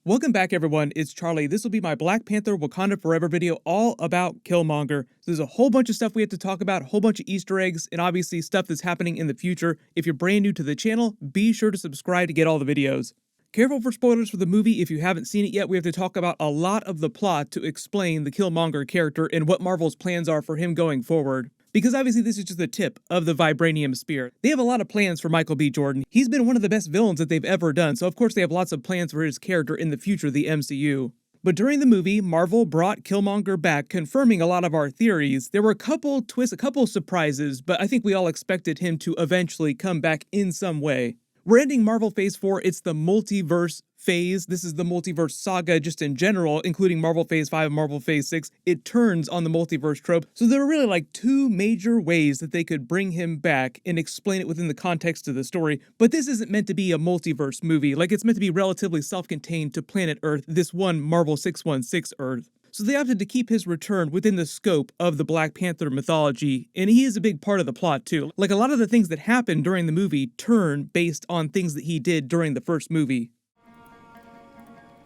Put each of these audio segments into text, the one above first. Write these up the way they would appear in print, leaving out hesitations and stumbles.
Welcome back, everyone. It's Charlie. This will be my Black Panther Wakanda Forever video all about Killmonger. So there's a whole bunch of stuff we have to talk about, a whole bunch of Easter eggs, and obviously stuff that's happening in the future. If you're brand new to the channel, be sure to subscribe to get all the videos. Careful for spoilers for the movie. If you haven't seen it yet, we have to talk about a lot of the plot to explain the Killmonger character and what Marvel's plans are for him going forward. Because obviously this is just the tip of the vibranium spear. They have a lot of plans for Michael B. Jordan. He's been one of the best villains that they've ever done, so of course they have lots of plans for his character in the future of the MCU. But during the movie, Marvel brought Killmonger back, confirming a lot of our theories. There were a couple twists, a couple surprises, but I think we all expected him to eventually come back in some way. We're ending Marvel Phase 4, it's the multiverse phase. This is the multiverse saga just in general, including Marvel Phase 5 and Marvel Phase 6. It turns on the multiverse trope. So there are really like two major ways that they could bring him back and explain it within the context of the story. But this isn't meant to be a multiverse movie. Like, it's meant to be relatively self-contained to planet Earth, this one Marvel 616 Earth. So they opted to keep his return within the scope of the Black Panther mythology, and he is a big part of the plot too. Like, a lot of the things that happen during the movie turn based on things that he did during the first movie.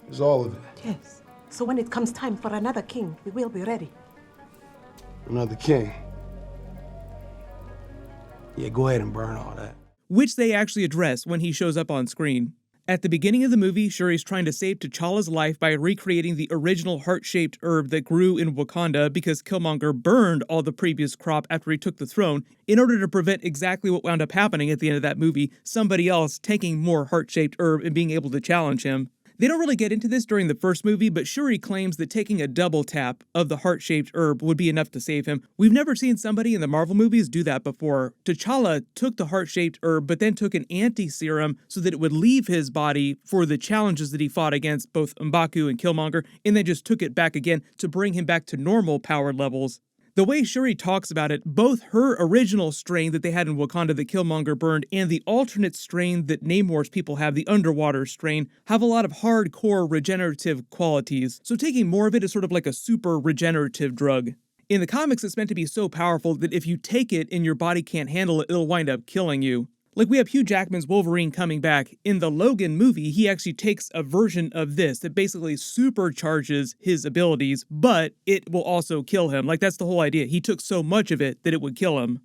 It's all of it. Yes. So when it comes time for another king, we will be ready. Another king. Yeah, go ahead and burn all that. Which they actually address when he shows up on screen. At the beginning of the movie, Shuri's trying to save T'Challa's life by recreating the original heart-shaped herb that grew in Wakanda because Killmonger burned all the previous crop after he took the throne in order to prevent exactly what wound up happening at the end of that movie, somebody else taking more heart-shaped herb and being able to challenge him. They don't really get into this during the first movie, but Shuri claims that taking a double tap of the heart-shaped herb would be enough to save him. We've never seen somebody in the Marvel movies do that before. T'Challa took the heart-shaped herb, but then took an anti-serum so that it would leave his body for the challenges that he fought against both M'Baku and Killmonger, and then just took it back again to bring him back to normal power levels. The way Shuri talks about it, both her original strain that they had in Wakanda that Killmonger burned and the alternate strain that Namor's people have, the underwater strain, have a lot of hardcore regenerative qualities. So taking more of it is sort of like a super regenerative drug. In the comics, it's meant to be so powerful that if you take it and your body can't handle it, it'll wind up killing you. Like, we have Hugh Jackman's Wolverine coming back. In the Logan movie, he actually takes a version of this that basically supercharges his abilities, but it will also kill him. Like, that's the whole idea. He took so much of it that it would kill him.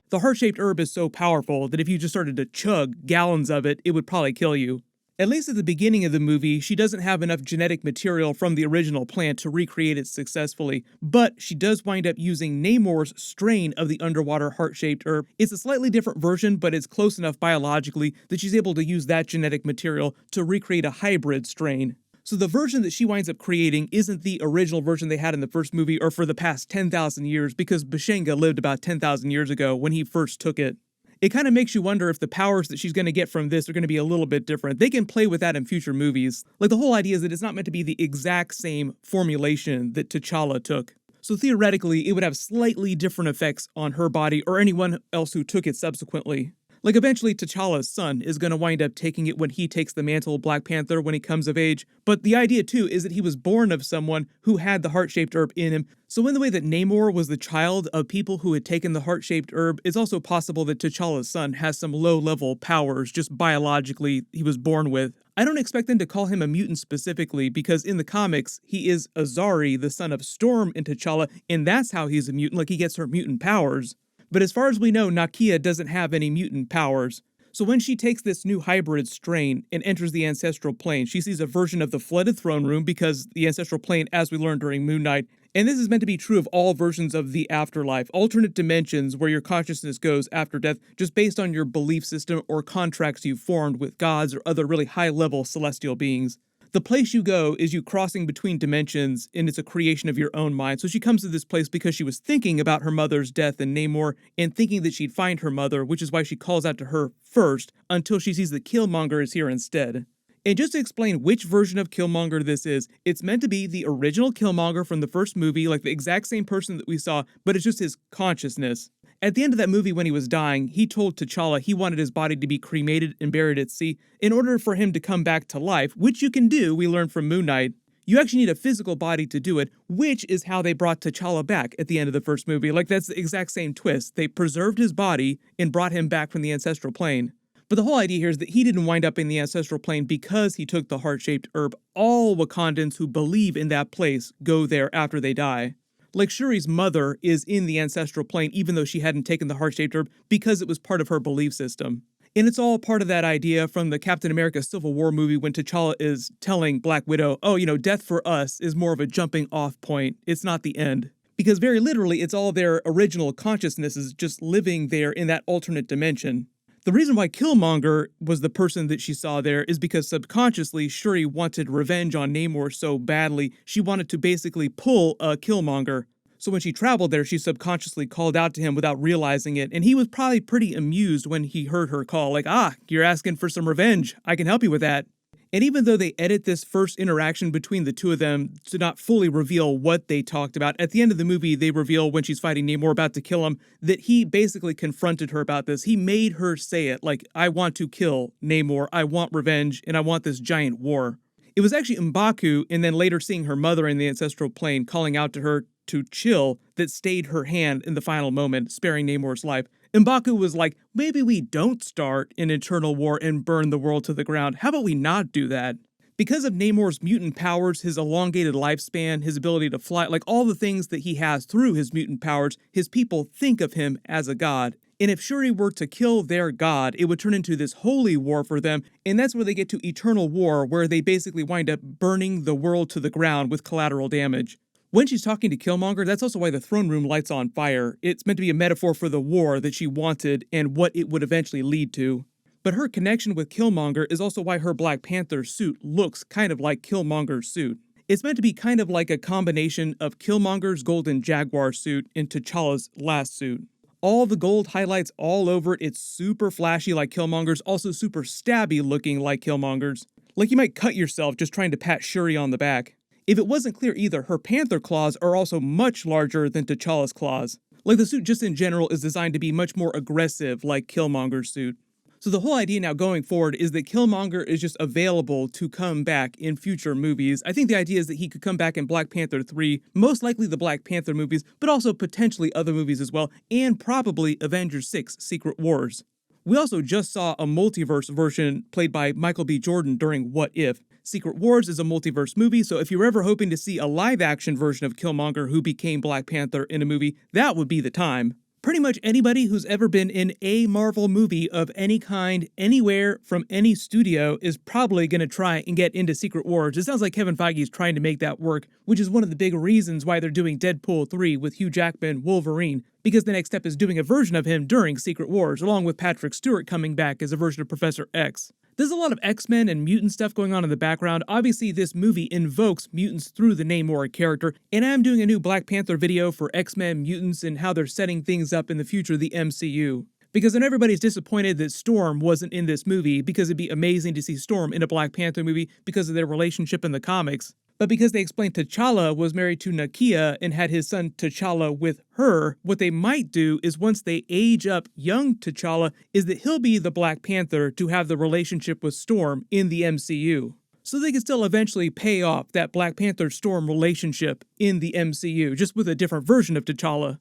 The heart-shaped herb is so powerful that if you just started to chug gallons of it, it would probably kill you. At least at the beginning of the movie, she doesn't have enough genetic material from the original plant to recreate it successfully, but she does wind up using Namor's strain of the underwater heart-shaped herb. It's a slightly different version, but it's close enough biologically that she's able to use that genetic material to recreate a hybrid strain. So the version that she winds up creating isn't the original version they had in the first movie or for the past 10,000 years, because Bashenga lived about 10,000 years ago when he first took it. It kind of makes you wonder if the powers that she's going to get from this are going to be a little bit different. They can play with that in future movies. Like, the whole idea is that it's not meant to be the exact same formulation that T'Challa took. So theoretically, it would have slightly different effects on her body or anyone else who took it subsequently. Like, eventually T'Challa's son is going to wind up taking it when he takes the mantle of Black Panther when he comes of age. But the idea, too, is that he was born of someone who had the heart-shaped herb in him. So in the way that Namor was the child of people who had taken the heart-shaped herb, it's also possible that T'Challa's son has some low-level powers, just biologically he was born with. I don't expect them to call him a mutant specifically, because in the comics, he is Azari, the son of Storm and T'Challa, and that's how he's a mutant, like he gets her mutant powers. But as far as we know, Nakia doesn't have any mutant powers. So when she takes this new hybrid strain and enters the ancestral plane, she sees a version of the flooded throne room, because the ancestral plane, as we learned during Moon Knight, and this is meant to be true of all versions of the afterlife, alternate dimensions where your consciousness goes after death, just based on your belief system or contracts you've formed with gods or other really high-level celestial beings. The place you go is you crossing between dimensions, and it's a creation of your own mind. So she comes to this place because she was thinking about her mother's death and Namor, and thinking that she'd find her mother, which is why she calls out to her first, until she sees that Killmonger is here instead. And just to explain which version of Killmonger this is, it's meant to be the original Killmonger from the first movie, like the exact same person that we saw, but it's just his consciousness. At the end of that movie when he was dying, he told T'Challa he wanted his body to be cremated and buried at sea in order for him to come back to life, which you can do, we learned from Moon Knight. You actually need a physical body to do it, which is how they brought T'Challa back at the end of the first movie. Like, that's the exact same twist. They preserved his body and brought him back from the ancestral plane. But the whole idea here is that he didn't wind up in the ancestral plane because he took the heart-shaped herb. All Wakandans who believe in that place go there after they die. Like Shuri's mother is in the ancestral plane even though she hadn't taken the heart-shaped herb because it was part of her belief system. And it's all part of that idea from the Captain America Civil War movie when T'Challa is telling Black Widow, oh, death for us is more of a jumping off point. It's not the end. Because very literally, it's all their original consciousnesses just living there in that alternate dimension. The reason why Killmonger was the person that she saw there is because subconsciously Shuri wanted revenge on Namor so badly, she wanted to basically pull a Killmonger. So when she traveled there, she subconsciously called out to him without realizing it, and he was probably pretty amused when he heard her call, like, you're asking for some revenge, I can help you with that. And even though they edit this first interaction between the two of them to not fully reveal what they talked about, at the end of the movie, they reveal when she's fighting Namor about to kill him, that he basically confronted her about this. He made her say it, like, I want to kill Namor, I want revenge, and I want this giant war. It was actually M'Baku, and then later seeing her mother in the ancestral plane calling out to her to chill, that stayed her hand in the final moment, sparing Namor's life. M'Baku was like, maybe we don't start an eternal war and burn the world to the ground. How about we not do that? Because of Namor's mutant powers, his elongated lifespan, his ability to fly, like all the things that he has through his mutant powers, his people think of him as a god. And if Shuri were to kill their god, it would turn into this holy war for them, and that's where they get to eternal war, where they basically wind up burning the world to the ground with collateral damage. When she's talking to Killmonger, that's also why the throne room lights on fire. It's meant to be a metaphor for the war that she wanted and what it would eventually lead to. But her connection with Killmonger is also why her Black Panther suit looks kind of like Killmonger's suit. It's meant to be kind of like a combination of Killmonger's Golden Jaguar suit and T'Challa's last suit. All the gold highlights all over it. It's super flashy like Killmonger's, also super stabby looking like Killmonger's. Like you might cut yourself just trying to pat Shuri on the back. If it wasn't clear either, her panther claws are also much larger than T'Challa's claws. Like the suit just in general is designed to be much more aggressive like Killmonger's suit. So the whole idea now going forward is that Killmonger is just available to come back in future movies. I think the idea is that he could come back in Black Panther 3, most likely the Black Panther movies, but also potentially other movies as well, and probably Avengers 6 Secret Wars. We also just saw a multiverse version played by Michael B. Jordan during What If. Secret Wars is a multiverse movie, so if you're ever hoping to see a live-action version of Killmonger who became Black Panther in a movie, that would be the time. Pretty much anybody who's ever been in a Marvel movie of any kind, anywhere, from any studio, is probably going to try and get into Secret Wars. It sounds like Kevin Feige is trying to make that work, which is one of the big reasons why they're doing Deadpool 3 with Hugh Jackman, Wolverine, because the next step is doing a version of him during Secret Wars, along with Patrick Stewart coming back as a version of Professor X. There's a lot of X-Men and mutant stuff going on in the background. Obviously, this movie invokes mutants through the Namor character, and I'm doing a new Black Panther video for X-Men, mutants, and how they're setting things up in the future of the MCU. Because then everybody's disappointed that Storm wasn't in this movie, because it'd be amazing to see Storm in a Black Panther movie because of their relationship in the comics. But because they explained T'Challa was married to Nakia and had his son T'Challa with her, what they might do is once they age up young T'Challa, is that he'll be the Black Panther to have the relationship with Storm in the MCU. So they can still eventually pay off that Black Panther-Storm relationship in the MCU, just with a different version of T'Challa.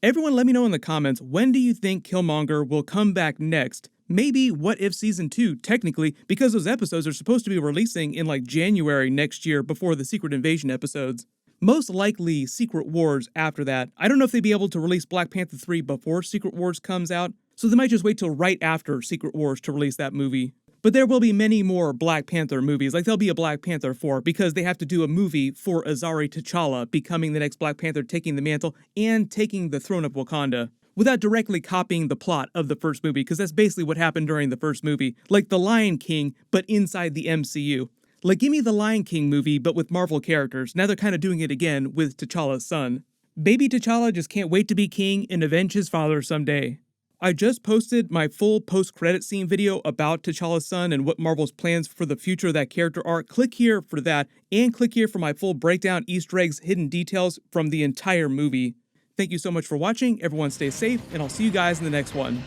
Everyone let me know in the comments, when do you think Killmonger will come back next? Maybe What If Season 2, technically, because those episodes are supposed to be releasing in like January next year before the Secret Invasion episodes. Most likely Secret Wars after that. I don't know if they'd be able to release Black Panther 3 before Secret Wars comes out, so they might just wait till right after Secret Wars to release that movie. But there will be many more Black Panther movies, like there'll be a Black Panther 4, because they have to do a movie for Azari T'Challa becoming the next Black Panther, taking the mantle, and taking the throne of Wakanda, without directly copying the plot of the first movie, because that's basically what happened during the first movie, like The Lion King, but inside the MCU. Like, give me the Lion King movie, but with Marvel characters. Now they're kind of doing it again with T'Challa's son. Baby T'Challa just can't wait to be king and avenge his father someday. I just posted my full post-credit scene video about T'Challa's son and what Marvel's plans for the future of that character are. Click here for that, and click here for my full breakdown, Easter eggs, hidden details from the entire movie. Thank you so much for watching, everyone stay safe, and I'll see you guys in the next one.